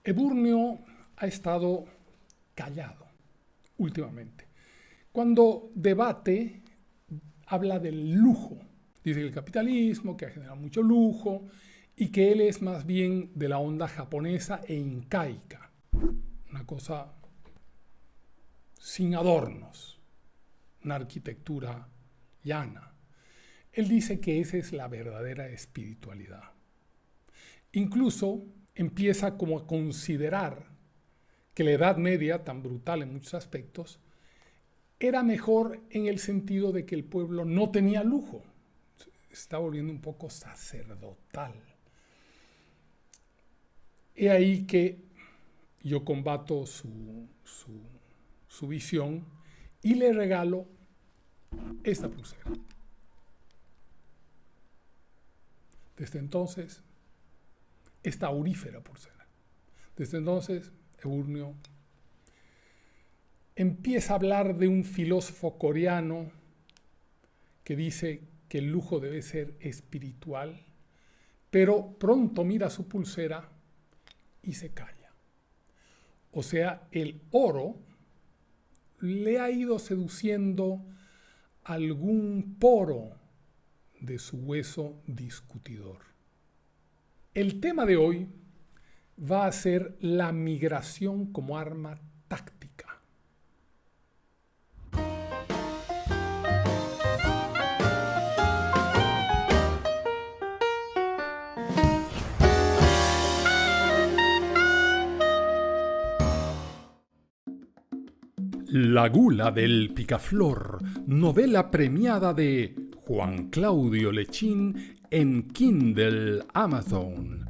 Eburnio ha estado callado últimamente. Cuando debate, habla del lujo. Dice que el capitalismo, que ha generado mucho lujo, y que él es más bien de la onda japonesa e incaica. Una cosa sin adornos, una arquitectura llana. Él dice que esa es la verdadera espiritualidad. Incluso empieza como a considerar que la Edad Media, tan brutal en muchos aspectos, era mejor en el sentido de que el pueblo no tenía lujo. Se está volviendo un poco sacerdotal. He ahí que yo combato su visión y le regalo esta pulsera. Desde entonces, esta aurífera pulsera. Desde entonces, Eburnio empieza a hablar de un filósofo coreano que dice que el lujo debe ser espiritual, pero pronto mira su pulsera y se calla. O sea, el oro le ha ido seduciendo algún poro de su hueso discutidor. El tema de hoy va a ser la migración como arma táctica. La gula del picaflor, novela premiada de Juan Claudio Lechín en Kindle Amazon.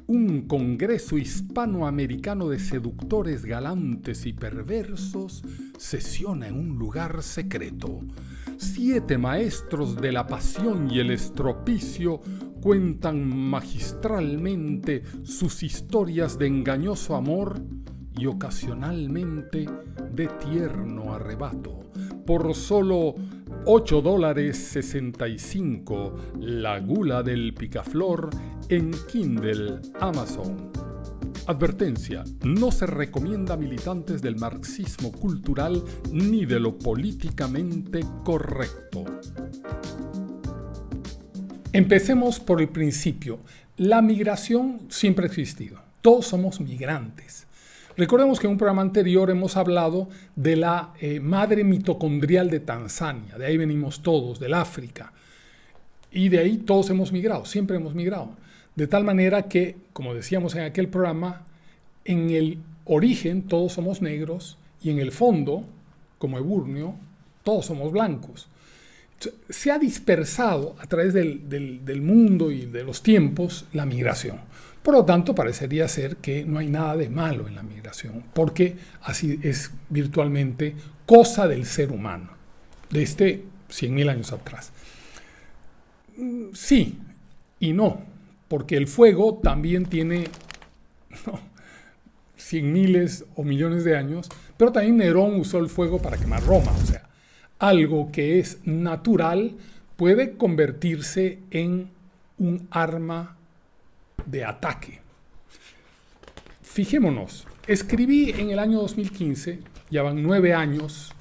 Un congreso hispanoamericano de seductores galantes y perversos sesiona en un lugar secreto. 7 maestros de la pasión y el estropicio cuentan magistralmente sus historias de engañoso amor y ocasionalmente de tierno arrebato. Por solo $8.65, La gula del picaflor en Kindle Amazon. Advertencia: no se recomienda a militantes del marxismo cultural ni de lo políticamente correcto. Empecemos por el principio. La migración siempre ha existido. Todos somos migrantes. Recordemos que en un programa anterior hemos hablado de la madre mitocondrial de Tanzania. De ahí venimos todos, del África. Y de ahí todos hemos migrado, siempre hemos migrado. De tal manera que, como decíamos en aquel programa, en el origen todos somos negros y en el fondo, como Eburnio, todos somos blancos. Se ha dispersado a través del mundo y de los tiempos la migración. Por lo tanto, parecería ser que no hay nada de malo en la migración, porque así es virtualmente cosa del ser humano, desde 100.000 años atrás. Sí y no, porque el fuego también tiene 100.000 o millones de años, pero también Nerón usó el fuego para quemar Roma. O sea, algo que es natural puede convertirse en un arma de ataque. Fijémonos, escribí en el año 2015, ya van 9 años,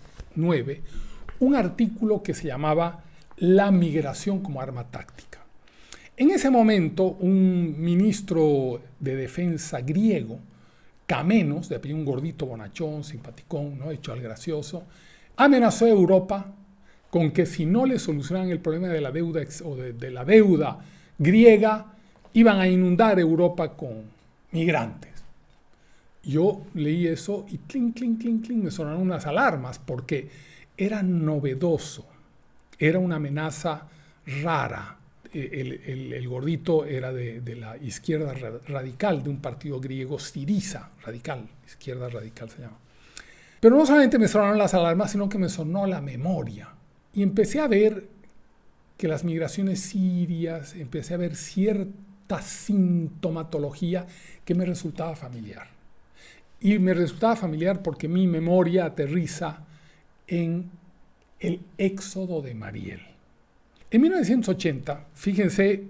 un artículo que se llamaba La migración como arma táctica. En ese momento, un ministro de defensa griego, Kamenos, de apellido un gordito bonachón, simpaticón, ¿no? Hecho al gracioso, amenazó a Europa con que si no le solucionaban el problema de la deuda o de la deuda griega, iban a inundar Europa con migrantes. Yo leí eso y clink, clink, clink, clink, me sonaron unas alarmas porque era novedoso, era una amenaza rara. El gordito era de la izquierda radical, de un partido griego, Syriza radical, izquierda radical se llama. Pero no solamente me sonaron las alarmas, sino que me sonó la memoria. Y empecé a ver que las migraciones sirias, empecé a ver cierta sintomatología que me resultaba familiar. Y me resultaba familiar porque mi memoria aterriza en el éxodo de Mariel. En 1980, fíjense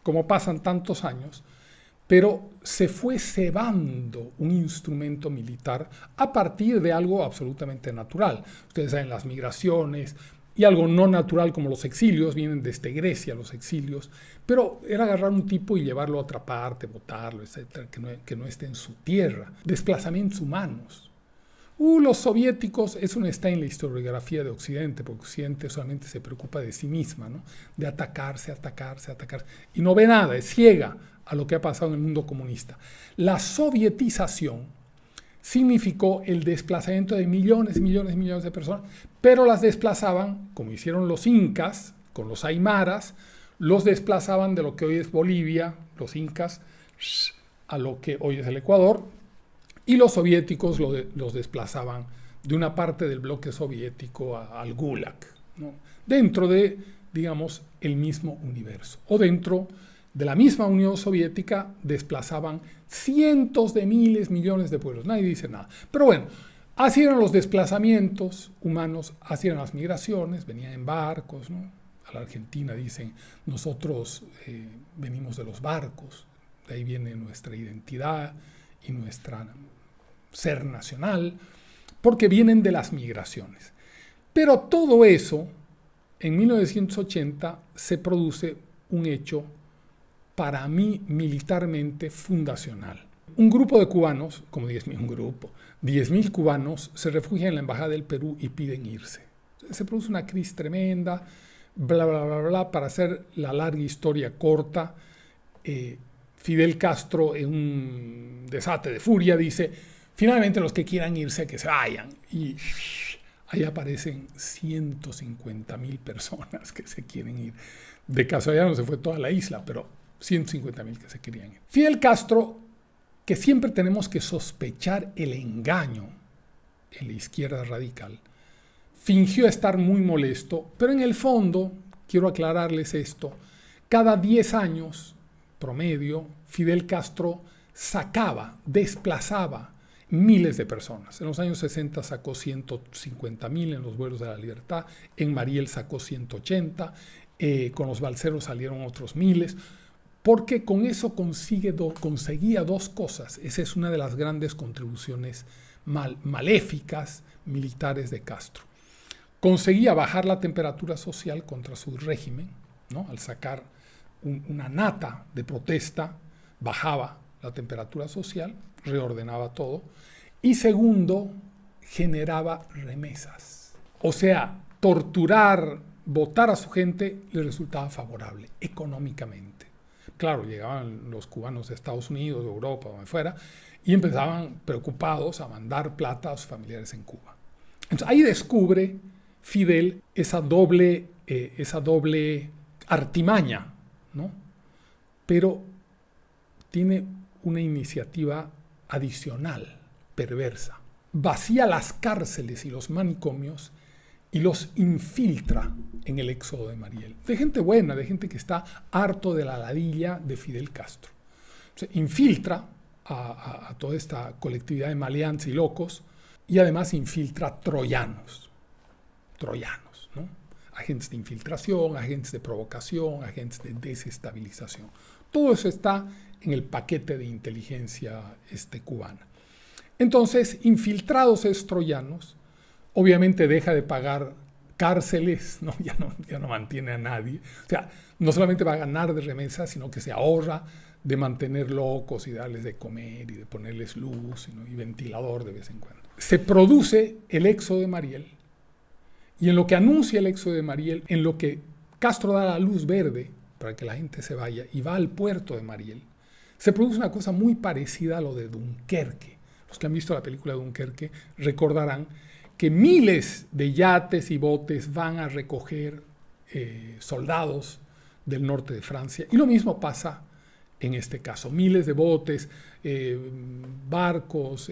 cómo pasan tantos años, pero se fue cebando un instrumento militar a partir de algo absolutamente natural. Ustedes saben, las migraciones y algo no natural como los exilios, vienen desde Grecia los exilios, pero era agarrar un tipo y llevarlo a otra parte, botarlo, etcétera, que no esté en su tierra. Desplazamientos humanos. Los soviéticos, eso no está en la historiografía de Occidente, porque Occidente solamente se preocupa de sí misma, ¿no? De atacarse, y no ve nada, es ciega a lo que ha pasado en el mundo comunista. La sovietización significó el desplazamiento de millones y millones y millones de personas, pero las desplazaban, como hicieron los incas, con los aymaras, los desplazaban de lo que hoy es Bolivia, los incas, a lo que hoy es el Ecuador, y los soviéticos los desplazaban de una parte del bloque soviético al Gulag, ¿no? Dentro de, digamos, el mismo universo. O dentro de la misma Unión Soviética desplazaban cientos de miles, millones de pueblos. Nadie dice nada. Pero bueno, así eran los desplazamientos humanos, así eran las migraciones, venían en barcos, ¿no? A la Argentina dicen, nosotros venimos de los barcos, de ahí viene nuestra identidad y nuestra ser nacional, porque vienen de las migraciones. Pero todo eso, en 1980, se produce un hecho, para mí, militarmente fundacional. Un grupo de cubanos, como 10.000 cubanos, se refugian en la Embajada del Perú y piden irse. Se produce una crisis tremenda, bla, bla, bla, bla. Para hacer la larga historia corta, Fidel Castro, en un desate de furia, dice, finalmente los que quieran irse, que se vayan. Y ahí aparecen 150.000 personas que se quieren ir. De casualidad no se fue toda la isla, pero 150.000 que se querían ir. Fidel Castro, que siempre tenemos que sospechar el engaño en la izquierda radical, fingió estar muy molesto, pero en el fondo, quiero aclararles esto, cada 10 años promedio, Fidel Castro desplazaba miles de personas. En los años 60 sacó 150.000 en los vuelos de la libertad, en Mariel sacó 180, con los balseros salieron otros miles, porque con eso conseguía dos cosas. Esa es una de las grandes contribuciones maléficas militares de Castro. Conseguía bajar la temperatura social contra su régimen, ¿no? Al sacar una nata de protesta, bajaba la temperatura social, reordenaba todo. Y segundo, generaba remesas. O sea, torturar, votar a su gente le resultaba favorable económicamente. Claro, llegaban los cubanos de Estados Unidos, de Europa, donde fuera, y empezaban preocupados a mandar plata a sus familiares en Cuba. Entonces ahí descubre Fidel esa doble artimaña, ¿no? Pero tiene una iniciativa adicional, perversa. Vacía las cárceles y los manicomios y los infiltra en el éxodo de Mariel. De gente buena, de gente que está harto de la ladilla de Fidel Castro. O sea, infiltra a toda esta colectividad de maleantes y locos y además infiltra troyanos, ¿no? Agentes de infiltración, agentes de provocación, agentes de desestabilización. Todo eso está en el paquete de inteligencia cubana. Entonces, infiltrados esos troyanos, obviamente deja de pagar cárceles, ¿no? Ya no mantiene a nadie. O sea, no solamente va a ganar de remesas, sino que se ahorra de mantener locos y darles de comer y de ponerles luz, ¿no? Y ventilador de vez en cuando. Se produce el éxodo de Mariel. Y en lo que anuncia el éxodo de Mariel, en lo que Castro da la luz verde para que la gente se vaya y va al puerto de Mariel, se produce una cosa muy parecida a lo de Dunkerque. Los que han visto la película de Dunkerque recordarán que miles de yates y botes van a recoger soldados del norte de Francia. Y lo mismo pasa en este caso. Miles de botes, barcos,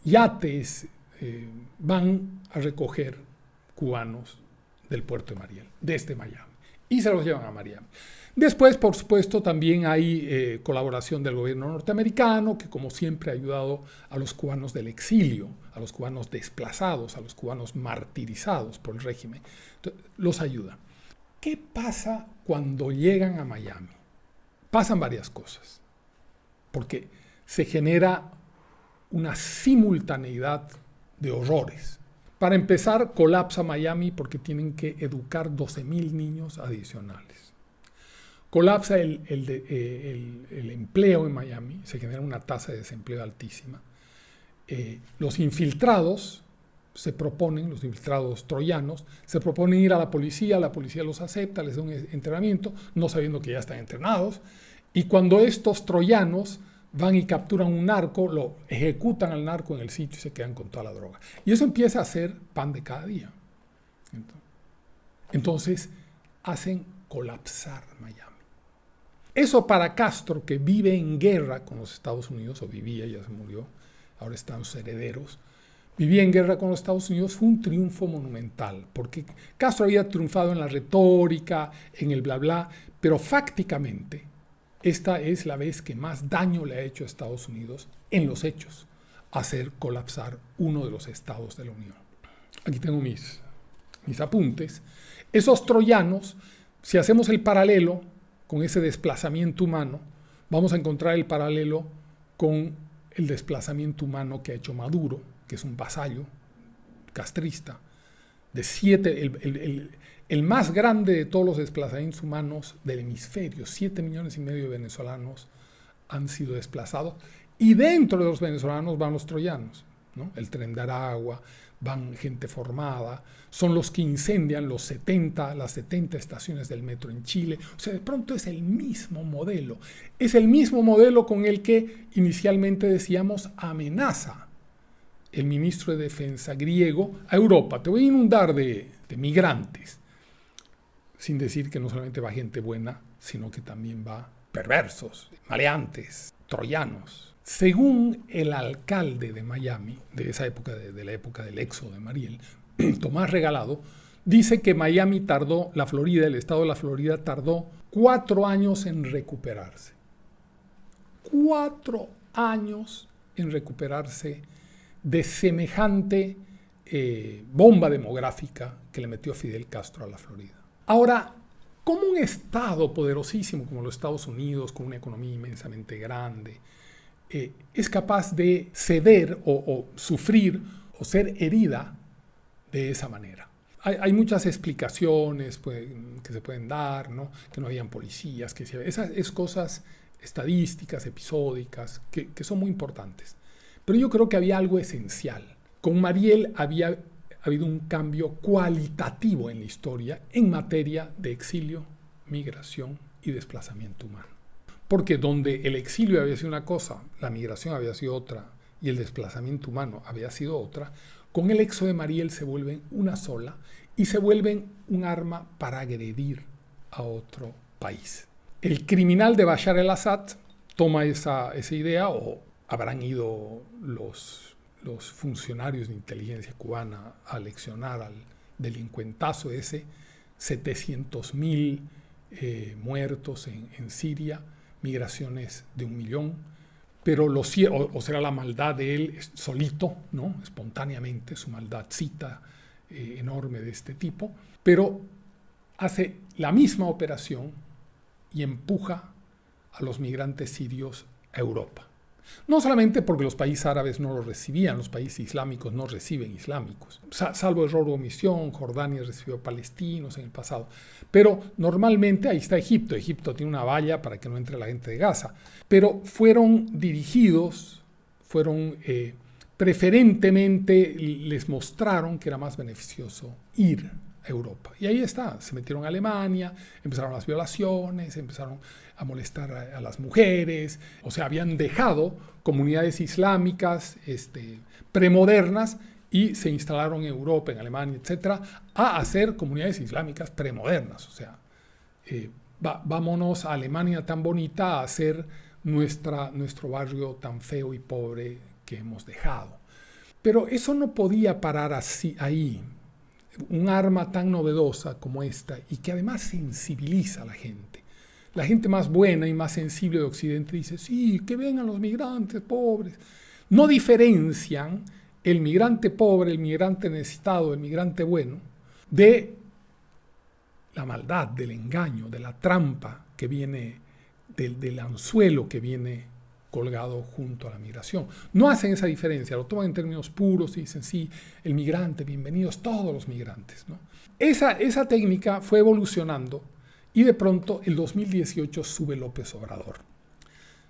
yates van a recoger cubanos del puerto de Mariel, desde Miami, y se los llevan a Miami. Después, por supuesto, también hay colaboración del gobierno norteamericano, que como siempre ha ayudado a los cubanos del exilio, a los cubanos desplazados, a los cubanos martirizados por el régimen. Entonces, los ayuda. ¿Qué pasa cuando llegan a Miami? Pasan varias cosas. porque se genera una simultaneidad de horrores. Para empezar, colapsa Miami porque tienen que educar 12.000 niños adicionales. Colapsa el empleo en Miami, se genera una tasa de desempleo altísima. Los infiltrados los infiltrados troyanos, se proponen ir a la policía los acepta, les da un entrenamiento, no sabiendo que ya están entrenados, y cuando estos troyanos van y capturan un narco, lo ejecutan al narco en el sitio y se quedan con toda la droga. Y eso empieza a ser pan de cada día. Entonces, hacen colapsar Miami. Eso para Castro, que vive en guerra con los Estados Unidos, o vivía, ya se murió, ahora están sus herederos, vivía en guerra con los Estados Unidos, fue un triunfo monumental, porque Castro había triunfado en la retórica, en el bla bla, pero fácticamente esta es la vez que más daño le ha hecho a Estados Unidos en los hechos, hacer colapsar uno de los estados de la Unión. Aquí tengo mis apuntes. Esos troyanos, si hacemos el paralelo con ese desplazamiento humano, vamos a encontrar el paralelo con el desplazamiento humano que ha hecho Maduro, que es un vasallo castrista, de 7, el más grande de todos los desplazamientos humanos del hemisferio. 7,5 millones de venezolanos han sido desplazados, y dentro de los venezolanos van los troyanos, ¿no? El Tren de Aragua, van gente formada, son los que incendian las 70 estaciones del metro en Chile. O sea, de pronto es el mismo modelo con el que inicialmente decíamos amenaza el ministro de Defensa griego a Europa. Te voy a inundar de migrantes, sin decir que no solamente va gente buena, sino que también va perversos, maleantes, troyanos. Según el alcalde de Miami, de esa época, de la época del éxodo de Mariel, Tomás Regalado, dice que Miami tardó, el estado de la Florida tardó 4 años en recuperarse. 4 años en recuperarse de semejante bomba demográfica que le metió Fidel Castro a la Florida. Ahora, ¿cómo un estado poderosísimo como los Estados Unidos, con una economía inmensamente grande, es capaz de ceder o sufrir o ser herida de esa manera? Hay muchas explicaciones que se pueden dar, ¿no? Que no habían policías, esas es cosas estadísticas, episódicas, que son muy importantes. Pero yo creo que había algo esencial. Con Mariel había habido un cambio cualitativo en la historia en materia de exilio, migración y desplazamiento humano. Porque donde el exilio había sido una cosa, la migración había sido otra y el desplazamiento humano había sido otra, con el éxodo de Mariel se vuelven una sola y se vuelven un arma para agredir a otro país. El criminal de Bashar al-Assad toma esa idea, o habrán ido los funcionarios de inteligencia cubana a leccionar al delincuentazo ese, 700,000 muertos en Siria, migraciones de 1 millón, pero o será la maldad de él solito, ¿no? Espontáneamente, su maldadcita enorme de este tipo, pero hace la misma operación y empuja a los migrantes sirios a Europa. No solamente porque los países árabes no los recibían, los países islámicos no reciben islámicos. Salvo error o omisión, Jordania recibió palestinos en el pasado. Pero normalmente ahí está Egipto. Egipto tiene una valla para que no entre la gente de Gaza. Pero fueron dirigidos, preferentemente les mostraron que era más beneficioso ir a Europa. Y ahí está, se metieron a Alemania, empezaron las violaciones, empezaron a molestar a las mujeres, o sea, habían dejado comunidades islámicas premodernas y se instalaron en Europa, en Alemania, etcétera, a hacer comunidades islámicas premodernas. O sea, vámonos a Alemania tan bonita a hacer nuestro barrio tan feo y pobre que hemos dejado. Pero eso no podía parar así ahí. Un arma tan novedosa como esta y que además sensibiliza a la gente. La gente más buena y más sensible de Occidente dice, sí, que vengan los migrantes pobres. No diferencian el migrante pobre, el migrante necesitado, el migrante bueno, de la maldad, del engaño, de la trampa que viene, del anzuelo que viene colgado junto a la migración. No hacen esa diferencia, lo toman en términos puros y dicen, sí, el migrante, bienvenidos todos los migrantes, ¿no? Esa técnica fue evolucionando y de pronto el 2018 sube López Obrador.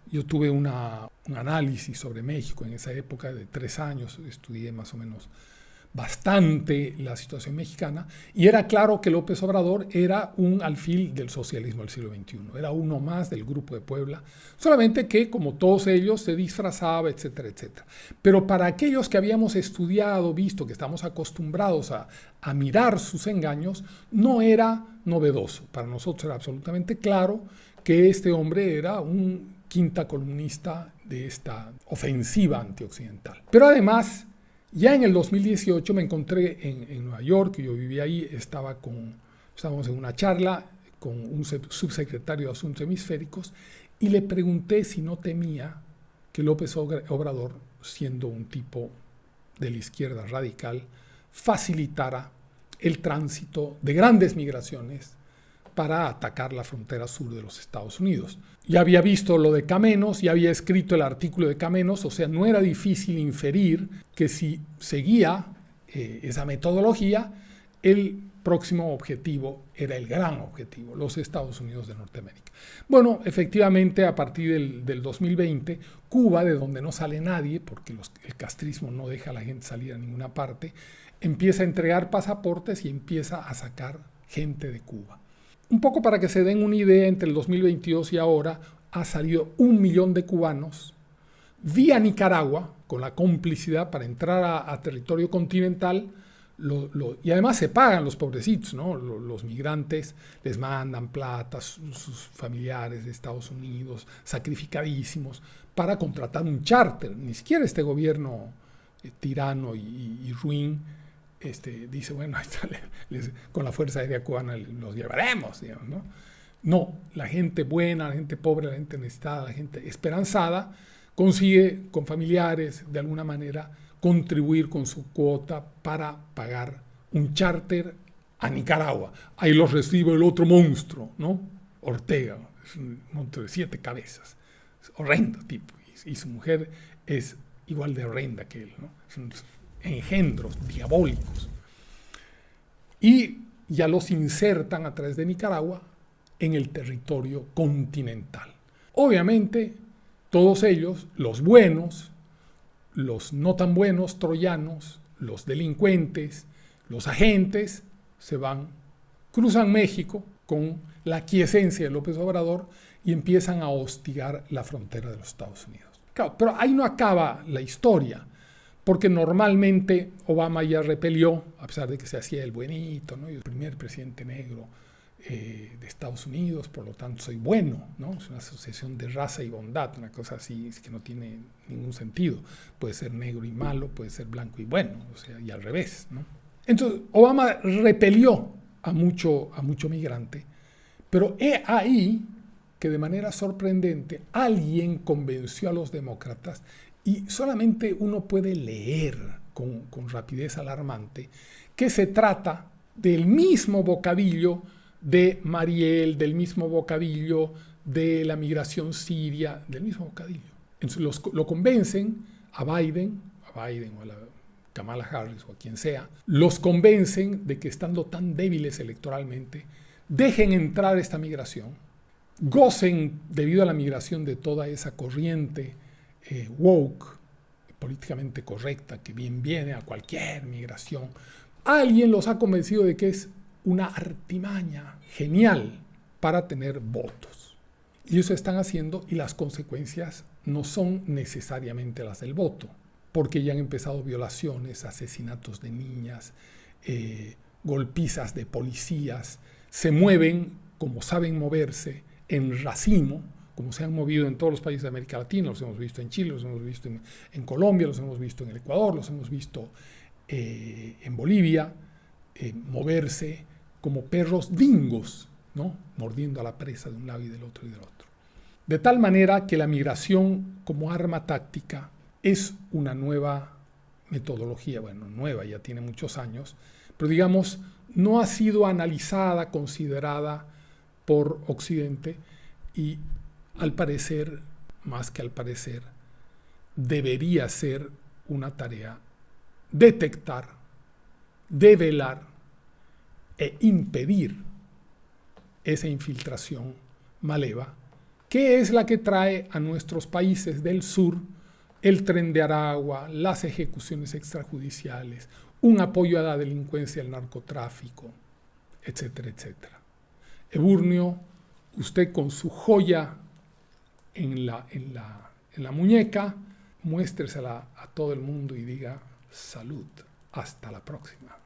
Yo tuve un análisis sobre México en esa época de 3 años, estudié más o menos bastante la situación mexicana y era claro que López Obrador era un alfil del socialismo del siglo XXI, era uno más del Grupo de Puebla, solamente que como todos ellos se disfrazaba, etcétera, etcétera. Pero para aquellos que habíamos estudiado, visto, que estamos acostumbrados a mirar sus engaños, no era novedoso. Para nosotros era absolutamente claro que este hombre era un quinta columnista de esta ofensiva antioccidental. Pero además, ya en el 2018 me encontré en Nueva York, yo vivía ahí, estábamos en una charla con un subsecretario de Asuntos Hemisféricos y le pregunté si no temía que López Obrador, siendo un tipo de la izquierda radical, facilitara el tránsito de grandes migraciones para atacar la frontera sur de los Estados Unidos. Ya había visto lo de Kamenos, ya había escrito el artículo de Kamenos, o sea, no era difícil inferir que si seguía esa metodología, el próximo objetivo era el gran objetivo, los Estados Unidos de Norteamérica. Bueno, efectivamente, a partir del 2020, Cuba, de donde no sale nadie, porque el castrismo no deja a la gente salir a ninguna parte, empieza a entregar pasaportes y empieza a sacar gente de Cuba. Un poco para que se den una idea, entre el 2022 y ahora ha salido 1 millón de cubanos vía Nicaragua, con la complicidad para entrar a territorio continental, y además se pagan los pobrecitos, ¿no? Los migrantes les mandan plata, sus familiares de Estados Unidos, sacrificadísimos, para contratar un charter. Ni siquiera este gobierno tirano y ruin dice, bueno, con la Fuerza Aérea Cubana los llevaremos, digamos, ¿no? No, la gente buena, la gente pobre, la gente necesitada, la gente esperanzada, consigue con familiares, de alguna manera, contribuir con su cuota para pagar un charter a Nicaragua. Ahí los recibe el otro monstruo, ¿no? Ortega, es un monstruo de 7 cabezas. Es horrendo tipo, y su mujer es igual de horrenda que él, ¿no? Son engendros diabólicos. Y ya los insertan a través de Nicaragua en el territorio continental. Obviamente, todos ellos, los buenos, los no tan buenos troyanos, los delincuentes, los agentes, se van, cruzan México con la aquiescencia de López Obrador y empiezan a hostigar la frontera de los Estados Unidos. Claro, pero ahí no acaba la historia, porque normalmente Obama ya repelió, a pesar de que se hacía el buenito, ¿no? Y el primer presidente negro de Estados Unidos, por lo tanto soy bueno, ¿no? Es una asociación de raza y bondad, una cosa así es que no tiene ningún sentido. Puede ser negro y malo, puede ser blanco y bueno, o sea, y al revés, ¿no? Entonces, Obama repelió a mucho migrante, pero he ahí que de manera sorprendente alguien convenció a los demócratas, y solamente uno puede leer con rapidez alarmante que se trata del mismo bocadillo de Mariel, del mismo bocadillo de la migración siria, del mismo bocadillo. Entonces lo convencen a Biden o a la Kamala Harris o a quien sea, los convencen de que estando tan débiles electoralmente, dejen entrar esta migración, gocen debido a la migración de toda esa corriente woke, políticamente correcta, que bien viene a cualquier migración. Alguien los ha convencido de que es una artimaña genial para tener votos. Y eso están haciendo, y las consecuencias no son necesariamente las del voto, porque ya han empezado violaciones, asesinatos de niñas, golpizas de policías, se mueven como saben moverse en racimo, como se han movido en todos los países de América Latina, los hemos visto en Chile, los hemos visto en Colombia, los hemos visto en el Ecuador, los hemos visto en Bolivia, moverse como perros dingos, ¿no? Mordiendo a la presa de un lado y del otro y del otro. De tal manera que la migración como arma táctica es una nueva metodología, bueno, nueva, ya tiene muchos años, pero digamos, no ha sido analizada, considerada por Occidente, y al parecer más que al parecer, debería ser una tarea detectar, develar e impedir esa infiltración maleva, que es la que trae a nuestros países del sur el Tren de Aragua, las ejecuciones extrajudiciales, un apoyo a la delincuencia y al narcotráfico, etcétera, etcétera. Eburnio, usted con su joya en la muñeca, muéstresela a todo el mundo y diga salud. Hasta la próxima.